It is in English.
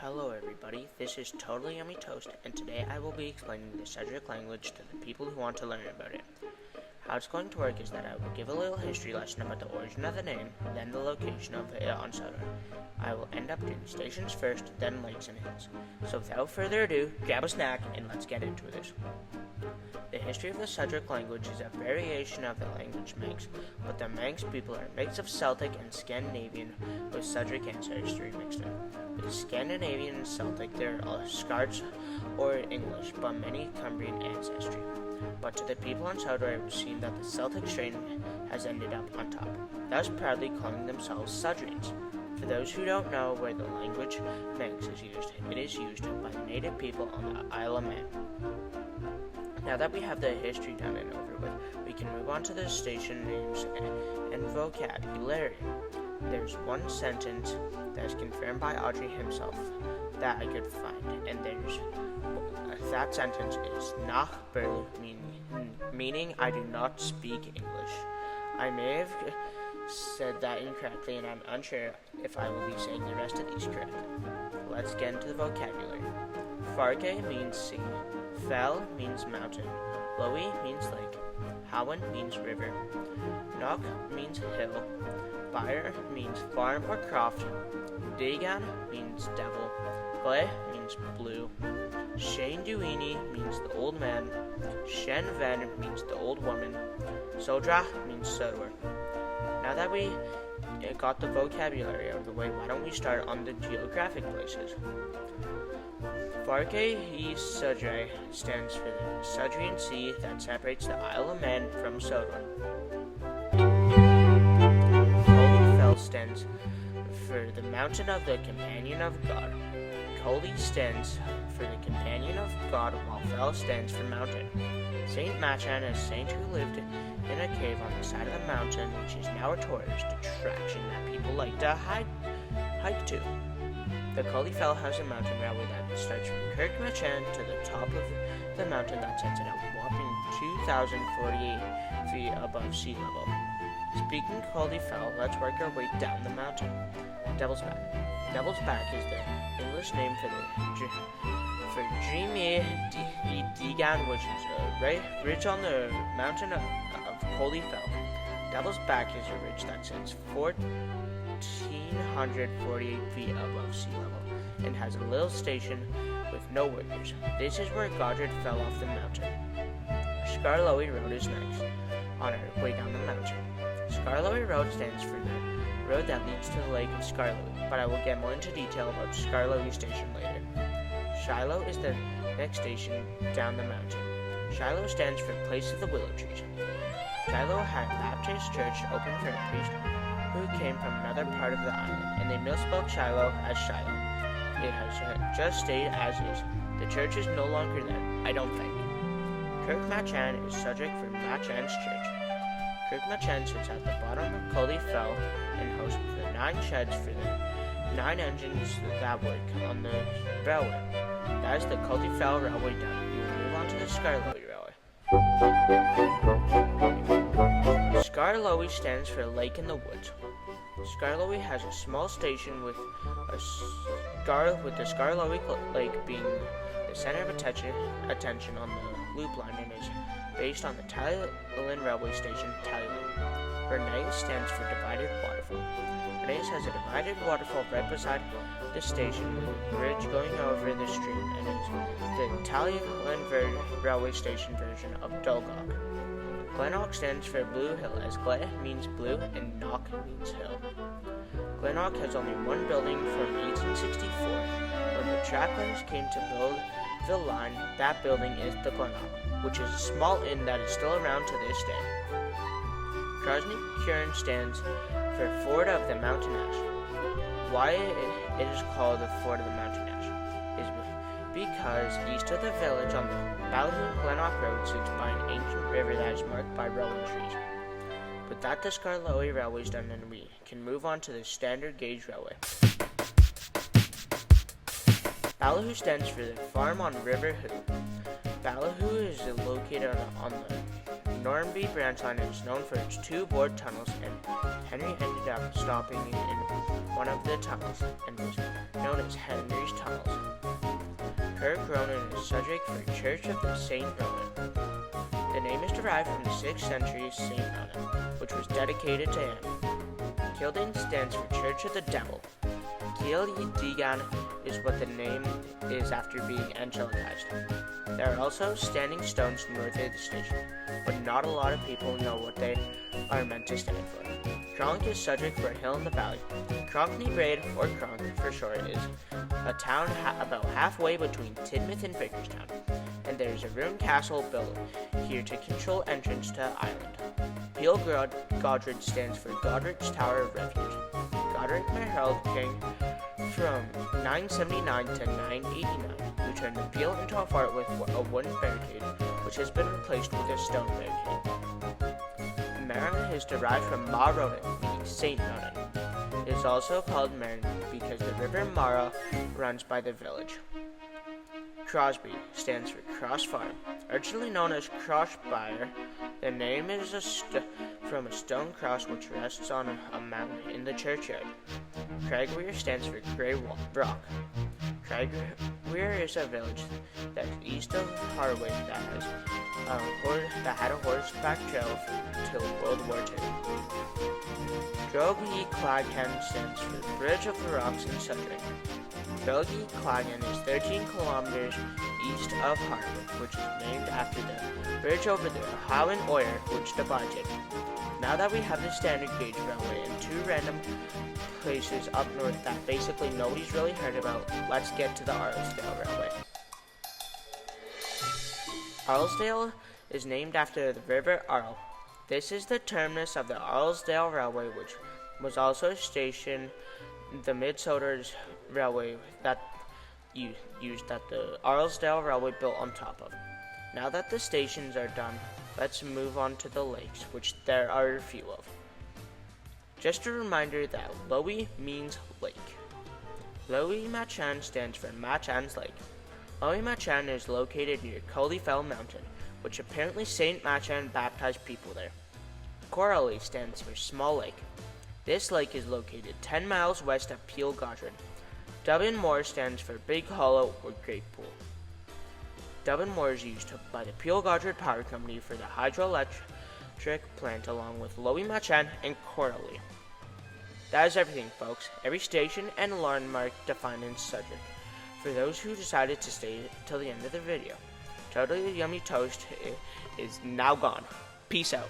Hello everybody, this is Totally Yummy Toast, and today I will be explaining the Sudric language to the people who want to learn about it. How it's going to work is that I will give a little history lesson about the origin of the name, then the location of it on Sodor. I will end up doing stations first, then lakes and hills. So without further ado, grab a snack and let's get into this. The history of the Sudric language is a variation of the language Manx, but the Manx people are a mix of Celtic and Scandinavian with Sudric ancestry mixed in. With Scandinavian and Celtic, there are Scots or English, but many Cumbrian ancestry. But to the people on Sodor, it would seem that the Celtic strain has ended up on top, thus proudly calling themselves Sudrians. For those who don't know where the language Manx is used, it is used by the native people on the Isle of Man. Now that we have the history done and over with, we can move on to the station names and vocabulary. There's one sentence that is confirmed by Audrey himself that I could find, and that sentence is nach Berlu, meaning I do not speak English. I may have said that incorrectly, and I'm unsure if I will be saying the rest of these correctly. Let's get into the vocabulary. Farke means sea. Fell means mountain. Lowy means lake. Howen means river. Knock means hill. Byre means farm or croft. Dagan means devil. Gley means blue. Shane Duini means the old man. Shen Ven means the old woman. Sodra means Sodor. Now that we got the vocabulary out of the way, why don't we start on the geographic places? Farke e Sudre stands for the Sudrian Sea that separates the Isle of Man from Sodor. Coley Fell stands for the Mountain of the Companion of God. Coley stands for the Companion of God, while Fell stands for Mountain. Saint Machan is a saint who lived in a cave on the side of the mountain, which is now a tourist attraction that people like to hike to. The Coley Fell has a mountain railway that starts from Kirkmachan to the top of the mountain that sets it at a whopping 2,048 feet above sea level. Speaking of Coley Fell, let's work our way down the mountain. Devil's Back. Devil's Back is the English name for Dreamy Degan, which is a ridge on the mountain of Coley Fell. Devil's Back is a ridge that sits 1,448 feet above sea level and has a little station with no workers. This is where Godred fell off the mountain. Scarlowy Road is next on our way down the mountain. Scarlowy Road stands for the road that leads to the lake of Scarlowy, but I will get more into detail about Scarlowy Station later. Shiloh is the next station down the mountain. Shiloh stands for Place of the Willow Trees. Shiloh had a Baptist church open for a priest who came from another part of the island, and they misspelled Shiloh as Shiloh. It has just stayed as is. The church is no longer there, I don't think. Kirkmachan is Sudric for Machan's church. Kirkmachan sits at the bottom of Coley Fell and hosts the 9 sheds for the 9 engines that work on the railway. That is the Coley Fell railway done. We will move on to the Scarlowy railway. Scarlowy stands for Lake in the Woods. Scarlowy has a small station with the Scarlowy Lake being the center of attention on the loop line, and is based on the Tylen railway station, Tylen. Bernays stands for Divided Waterfall. Bernays has a divided waterfall right beside the station with a bridge going over the stream, and is the Tylen railway station version of Dolgok. Glennock stands for Blue Hill, as Gley means blue and Knock means hill. Glennock has only one building from 1864. When the Chaplains came to build the line, that building is the Glennock, which is a small inn that is still around to this day. Krasny Kurin stands for Ford of the Mountain Ash. Why it is called the Ford of the Mountain Ash is because east of the village on the Ballyhoon-Glennock Road sits by an ancient river that is marked by rowan trees. With that, the Scarlowy Railway is done, and we can move on to the Standard Gauge Railway. Ballyhoo stands for the Farm on River Hoo. Ballyhoo is located on the Normanby branch line and is known for its 2 bored tunnels, and Henry ended up stopping in one of the tunnels and was known as Henry's Tunnel. Kirk Ronan is Sudric for Church of the Saint Ronan. The name is derived from the 6th century Saint Ronan, which was dedicated to him. Kildan stands for Church of the Devil. Digan is what the name is after being angelicized. There are also standing stones north of the station, but not a lot of people know what they are meant to stand for. Cronk is Sudric for a hill in the valley. Cronkney Braid, or Cronk for short, is a town about halfway between Tidmouth and Vickerstown, and there is a ruined castle built here to control entrance to the island. Peel Godred stands for Godred's Tower of Refuge. Godred Herald King from 979 to 989, who turned the Peel into a fort with a wooden barricade, which has been replaced with a stone barricade. Marin is derived from Ma Ronan, meaning Saint Ronan. It is also called Marin because the river Mara runs by the village. Crosby stands for Cross Farm. Originally known as Crossbyre, the name is from a stone cross which rests on a mountain in the churchyard. Cragweir stands for Grey Rock. Cragweir is a village that's east of Harwich that had a horseback trail till World War II. Drogi Clagan stands for Bridge of the Rocks in Sudric. Drogi Clagan is 13 kilometers east of Harwich, which is named after the bridge over the Howen Oyer, which divides it. Now that we have the standard gauge railway and two random places up north that basically nobody's really heard about, let's get to the Arlesdale Railway. Arlesdale is named after the River Arle. This is the terminus of the Arlesdale Railway, which was also stationed the Mid-Sodor Railway that used that the Arlesdale Railway built on top of. Now that the stations are done, let's move on to the lakes, which there are a few of. Just a reminder that Lowie means lake. Lowie Machan stands for Machan's Lake. Lowie Machan is located near Coleyfell Mountain, which apparently Saint Machan baptized people there. Coralie stands for Small Lake. This lake is located 10 miles west of Peel Godred. Dublin Moor stands for Big Hollow or Great Pool. Dublin Moor is used by the Peel Godred Power Company for the hydroelectric plant along with Lowie Machan and Coralie. That is everything, folks. Every station and landmark defined in Sudric. For those who decided to stay till the end of the video, Totally Yummy Toast is now gone. Peace out.